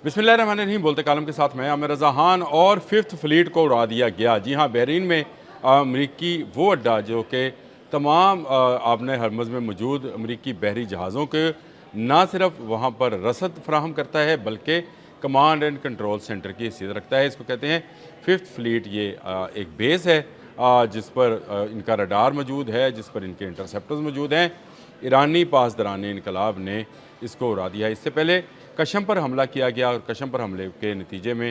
बिस्मिल्लाहिर्रहमानिर्रहीम। बोलते कालम के साथ मैं आमिर रज़ा खान। और फिफ्थ फ्लीट को उड़ा दिया गया। जी हाँ, बहरीन में अमरीकी वो अड्डा जो कि तमाम आबने हरमज़ में मौजूद अमरीकी बहरी जहाज़ों के ना सिर्फ वहाँ पर रसद फराहम करता है बल्कि कमांड एंड कंट्रोल सेंटर की हैसियत रखता है। इसको कहते हैं फिफ्थ फ्लीट। ये एक बेस है जिस पर इनका रडार मौजूद है, जिस पर इनके इंटरसेप्टर्स मौजूद हैं। ईरानी पासदारान इनकलाब ने इसको उड़ा दिया। इससे पहले कशम पर हमला किया गया और कशम पर हमले के नतीजे में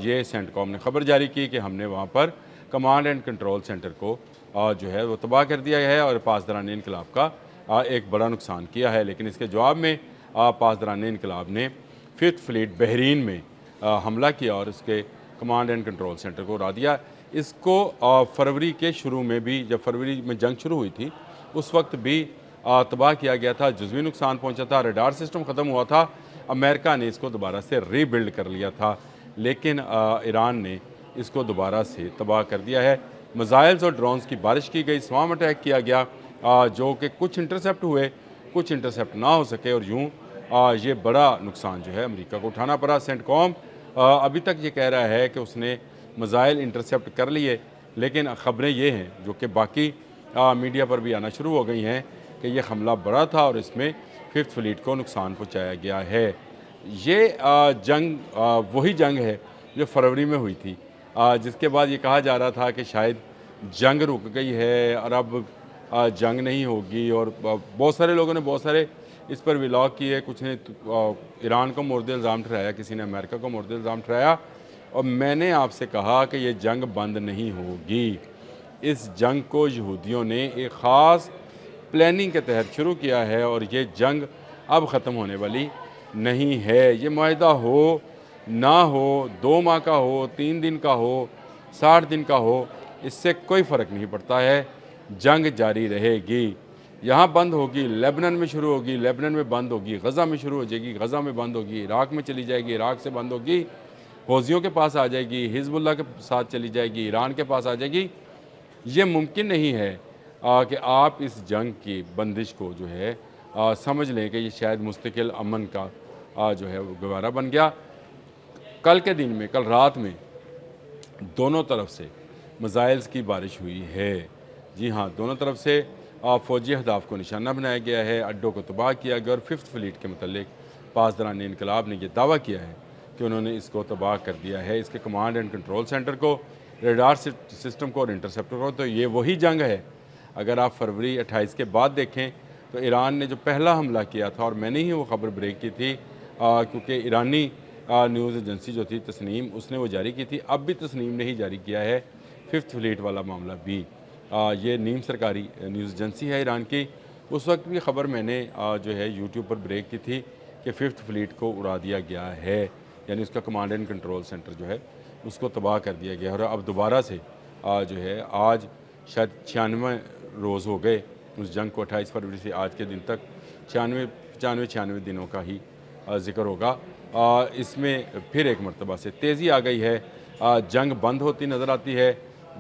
ये सेंटकॉम ने खबर जारी की कि हमने वहाँ पर कमांड एंड कंट्रोल सेंटर को जो है वो तबाह कर दिया है और पासदारान इनकलाब का एक बड़ा नुकसान किया है। लेकिन इसके जवाब में पासदारान इनकलाब ने फिफ्थ फ्लीट बहरीन में हमला किया और उसके कमांड एंड कंट्रोल सेंटर को उड़ा दिया। इसको फरवरी के शुरू में भी, जब फरवरी में जंग शुरू हुई थी, उस वक्त भी तबाह किया गया था, जुज़वी नुकसान पहुंचा था, रडार सिस्टम ख़त्म हुआ था। अमेरिका ने इसको दोबारा से रीबिल्ड कर लिया था, लेकिन ईरान ने इसको दोबारा से तबाह कर दिया है। मिसाइल्स और ड्रोन्स की बारिश की गई, स्वाम अटैक किया गया, जो कि कुछ इंटरसेप्ट हुए, कुछ इंटरसेप्ट ना हो सके और यूँ ये बड़ा नुकसान जो है अमेरिका को उठाना पड़ा। सेंटकॉम अभी तक ये कह रहा है कि उसने मिसाइल इंटरसेप्ट कर लिए, लेकिन ख़बरें ये हैं जो कि बाकी मीडिया पर भी आना शुरू हो गई हैं कि यह हमला बड़ा था और इसमें फिफ्थ फ्लीट को नुकसान पहुंचाया गया है। ये जंग वही जंग है जो फरवरी में हुई थी, जिसके बाद ये कहा जा रहा था कि शायद जंग रुक गई है और अब जंग नहीं होगी। और बहुत सारे लोगों ने बहुत सारे इस पर व्लॉग किए, कुछ ने ईरान को मोर्द इल्ज़ाम ठहराया, किसी ने अमेरिका को मोर्द इल्ज़ाम ठहराया। और मैंने आपसे कहा कि ये जंग बंद नहीं होगी। इस जंग को यहूदियों ने एक ख़ास प्लानिंग के तहत शुरू किया है और ये जंग अब ख़त्म होने वाली नहीं है। ये मुआहिदा हो ना हो, 2 माह का हो, 3 दिन का हो, 60 दिन का हो, इससे कोई फ़र्क नहीं पड़ता है। जंग जारी रहेगी। यहाँ बंद होगी, लेबनान में शुरू होगी, लेबनान में बंद होगी, गज़ा में शुरू हो जाएगी, गज़ा में बंद होगी, इराक़ में चली जाएगी, इराक़ से बंद होगी, हौज़ियों के पास आ जाएगी, हिज़्बुल्लाह के साथ चली जाएगी, ईरान के पास आ जाएगी। ये मुमकिन नहीं है कि आप इस जंग की बंदिश को जो है समझ लें कि ये शायद मुस्तकिल अमन का जो है वो गवारा बन गया। कल के दिन में, कल रात में दोनों तरफ से मिसाइल्स की बारिश हुई है। जी हाँ, दोनों तरफ से फ़ौजी अहदाफ को निशाना बनाया गया है, अड्डों को तबाह किया गया। और फिफ्थ फ्लीट के मतलब पासदारान इनकलाब ने यह दावा किया है कि उन्होंने इसको तबाह कर दिया है, इसके कमांड एंड कंट्रोल सेंटर को, रडार सिस्टम को और इंटरसेप्टर को। तो ये वही जंग है। अगर आप फरवरी 28 के बाद देखें तो ईरान ने जो पहला हमला किया था, और मैंने ही वो ख़बर ब्रेक की थी क्योंकि ईरानी न्यूज़ एजेंसी जो थी तस्नीम, उसने वो जारी की थी। अब भी तस्नीम ने ही जारी किया है फिफ्थ फ्लीट वाला मामला भी। ये नीम सरकारी न्यूज़ एजेंसी है ईरान की। उस वक्त भी ख़बर मैंने जो है यूट्यूब पर ब्रेक की थी कि फिफ्थ फ्लीट को उड़ा दिया गया है, यानी उसका कमांड एंड कंट्रोल सेंटर जो है उसको तबाह कर दिया गया। और अब दोबारा से जो है आज शायद 96 रोज़ हो गए उस जंग को। 28 फरवरी से आज के दिन तक 96 दिनों का ही ज़िक्र होगा। इसमें फिर एक मरतबा से तेज़ी आ गई है। जंग बंद होती नज़र आती है,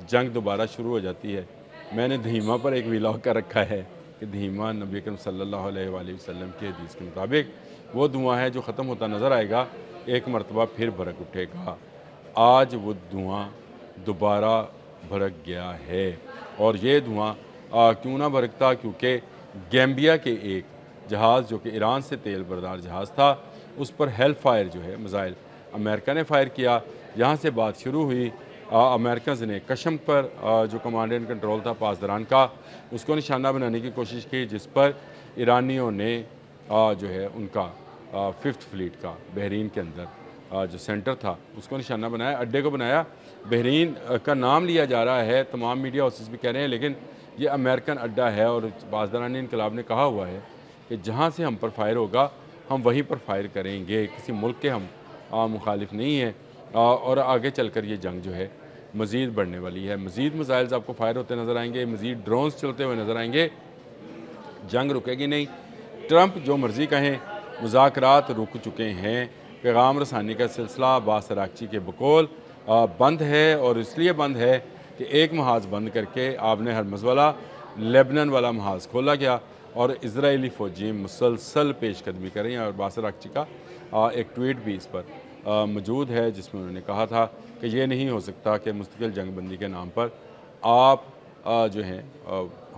जंग दोबारा शुरू हो जाती है। मैंने धीमा पर एक व्लॉग कर रखा है कि धीमा नबी अकरम सल्लल्लाहु अलैहि वसल्लम की हदीस के मुताबिक वो धुआं है जो ख़त्म होता नज़र आएगा, एक मरतबा फिर भड़क उठेगा। आज वो धुआं दोबारा भड़क गया है। और ये धुआं क्यों ना भड़कता, क्योंकि गैम्बिया के एक जहाज़ जो कि ईरान से तेल बरदार जहाज़ था, उस पर हेल फायर जो है मिसाइल अमेरिका ने फ़ायर किया। यहाँ से बात शुरू हुई। अमेरिकन ने कशम पर जो कमांड एंड कंट्रोल था पासदारान का, उसको निशाना बनाने की कोशिश की, जिस पर ईरानियों ने जो है उनका फिफ्थ फ्लीट का बहरीन के अंदर जो सेंटर था उसको निशाना बनाया, अड्डे को बनाया। बहरीन का नाम लिया जा रहा है, तमाम मीडिया हाउसेस भी कह रहे हैं, लेकिन ये अमेरिकन अड्डा है। और पासदारान इनकलाब ने कहा हुआ है कि जहाँ से हम पर फायर होगा हम वहीं पर फायर करेंगे, किसी मुल्क के हम मुखालिफ नहीं हैं। और आगे चलकर ये जंग जो है मज़ीद बढ़ने वाली है। मज़ीद मिसाइल्स आपको फायर होते नज़र आएंगे, मज़ीद ड्रोन्स चलते हुए नज़र आएंगे। जंग रुकेगी नहीं। ट्रंप जो मर्ज़ी कहें, मुज़ाकरात रुक चुके हैं। पैगाम रसानी का सिलसिला अब्बास अराग़ची के बकौल बंद है, और इसलिए बंद है कि एक महाज़ बंद करके आबने हरमज़ वाला लेबनान वाला महाज़ खोला गया और इजरायली फ़ौजी मुसलसल पेशकदमी कर रही हैं। और अब्बास अराग़ची का ایک ٹویٹ بھی اس پر موجود ہے جس میں انہوں نے کہا تھا کہ یہ نہیں ہو سکتا کہ مستقل جنگ بندی کے نام پر آپ جو ہیں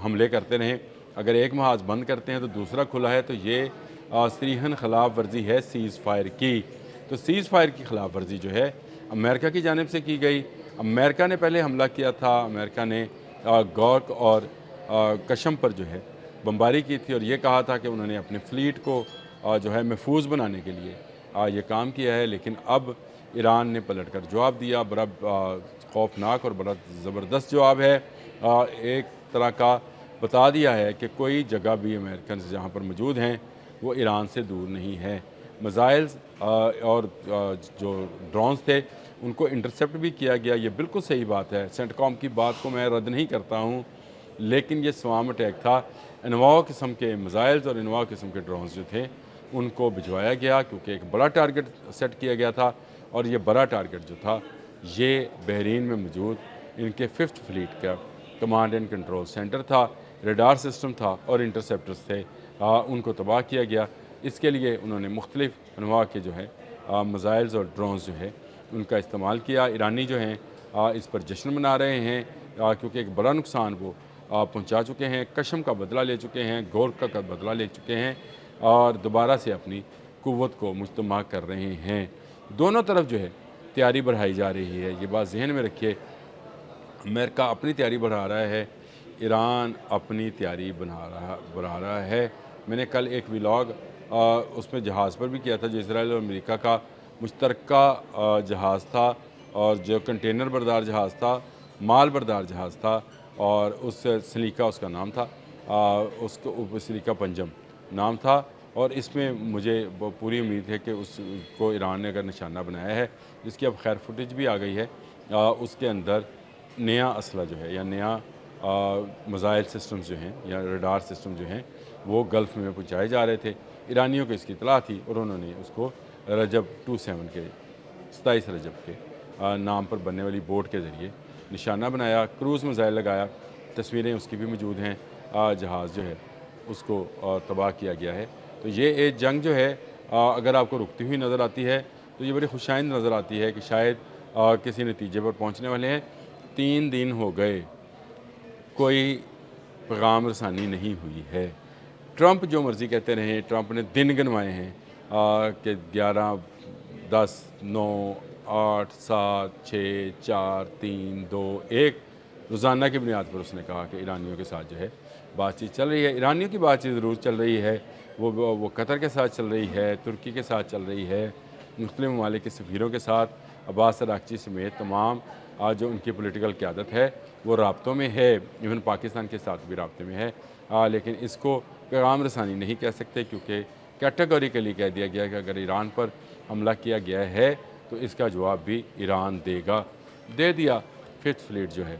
حملے کرتے رہیں. اگر ایک محاذ بند کرتے ہیں تو دوسرا کھلا ہے, تو یہ صریحاً خلاف ورزی ہے سیز فائر کی. تو سیز فائر کی خلاف ورزی جو ہے امریکہ کی جانب سے کی گئی. امریکہ نے پہلے حملہ کیا تھا, امریکہ نے گورک اور کشم پر جو ہے بمباری کی تھی, اور یہ کہا تھا کہ انہوں نے اپنے فلیٹ کو جو ہے محفوظ بنانے کے لیے یہ کام کیا ہے. لیکن اب ایران نے پلٹ کر جواب دیا, بڑا خوفناک اور بڑا زبردست جواب ہے. ایک طرح کا بتا دیا ہے کہ کوئی جگہ بھی امریکنز جہاں پر موجود ہیں وہ ایران سے دور نہیں ہے. میزائلز اور جو ڈرونز تھے ان کو انٹرسیپٹ بھی کیا گیا. یہ بالکل صحیح بات ہے, سینٹ کام کی بات کو میں رد نہیں کرتا ہوں, لیکن یہ سوام اٹیک تھا. انواع قسم کے میزائلز اور انواع قسم کے ڈرونز جو تھے ان کو بھجوایا گیا کیونکہ ایک بڑا ٹارگٹ سیٹ کیا گیا تھا, اور یہ بڑا ٹارگٹ جو تھا یہ بحرین میں موجود ان کے 5th فلیٹ کا کمانڈ اینڈ کنٹرول سینٹر تھا, ریڈار سسٹم تھا اور انٹرسیپٹرز تھے. ان کو تباہ کیا گیا. اس کے لیے انہوں نے مختلف انواع کے جو ہے میزائلز اور ڈرونز جو ہے ان کا استعمال کیا. ایرانی جو ہیں اس پر جشن منا رہے ہیں کیونکہ ایک بڑا نقصان وہ پہنچا چکے ہیں. کشم کا بدلہ لے چکے ہیں, گورکا کا بدلہ لے چکے ہیں, اور دوبارہ سے اپنی قوت کو مجتمع کر رہے ہیں. دونوں طرف جو ہے تیاری بڑھائی جا رہی ہے. یہ بات ذہن میں رکھیے, امریکہ اپنی تیاری بڑھا رہا ہے, ایران اپنی تیاری بڑھا رہا ہے. میں نے کل ایک ولاگ اس میں جہاز پر بھی کیا تھا جو اسرائیل اور امریکہ کا مشترکہ جہاز تھا, اور جو کنٹینر بردار جہاز تھا, مال بردار جہاز تھا, اور اس سلیقہ اس کا نام تھا, اس کو سلیقہ پنجم نام تھا. اور اس میں مجھے پوری امید ہے کہ اس کو ایران نے اگر نشانہ بنایا ہے, جس کی اب خیر فوٹیج بھی آ گئی ہے, اس کے اندر نیا اسلحہ جو ہے یا نیا میزائل سسٹمز جو ہیں یا ریڈار سسٹم جو ہیں وہ گلف میں پہنچائے جا رہے تھے. ایرانیوں کو اس کی اطلاع تھی اور انہوں نے اس کو رجب 27 کے 27 رجب کے نام پر بننے والی بوٹ کے ذریعے نشانہ بنایا, کروز میزائل لگایا. تصویریں اس کی بھی موجود ہیں, جہاز جو ہے اس کو تباہ کیا گیا ہے. تو یہ ایک جنگ جو ہے اگر آپ کو رکتی ہوئی نظر آتی ہے تو یہ بڑی خوشائند نظر آتی ہے کہ شاید کسی نتیجے پر پہنچنے والے ہیں. 3 دن ہو گئے, کوئی پیغام رسانی نہیں ہوئی ہے. ٹرمپ جو مرضی کہتے رہیں, ٹرمپ نے دن گنوائے ہیں کہ 11 10 9 8 7 6 4 3 2 1 روزانہ کی بنیاد پر اس نے کہا کہ ایرانیوں کے ساتھ جو ہے بات چیت چل رہی ہے. ایرانیوں کی بات چیت ضرور چل رہی ہے, وہ قطر کے ساتھ چل رہی ہے, ترکی کے ساتھ چل رہی ہے, مختلف ممالک کے سفیروں کے ساتھ, عباس اراغچی سمیت تمام جو ان کی پولیٹیکل قیادت ہے وہ رابطوں میں ہے, ایون پاکستان کے ساتھ بھی رابطے میں ہے. لیکن اس کو پیغام رسانی نہیں کہہ سکتے کیونکہ کیٹیگوریکلی کہہ دیا گیا کہ اگر ایران پر حملہ کیا گیا ہے تو اس کا جواب بھی ایران دے گا. دے دیا, 5th فلیٹ جو ہے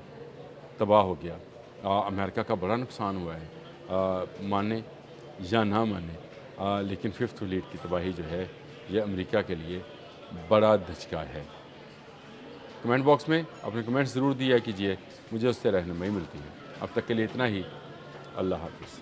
تباہ ہو گیا. امریکہ کا بڑا نقصان ہوا ہے, مانے یا نہ مانے, لیکن 5th فلیٹ کی تباہی جو ہے یہ امریکہ کے لیے بڑا دھچکا ہے. کمنٹ باکس میں اپنے کمنٹس ضرور دیا کیجیے, مجھے اس سے رہنمائی ملتی ہے. اب تک کے لیے اتنا ہی. اللہ حافظ.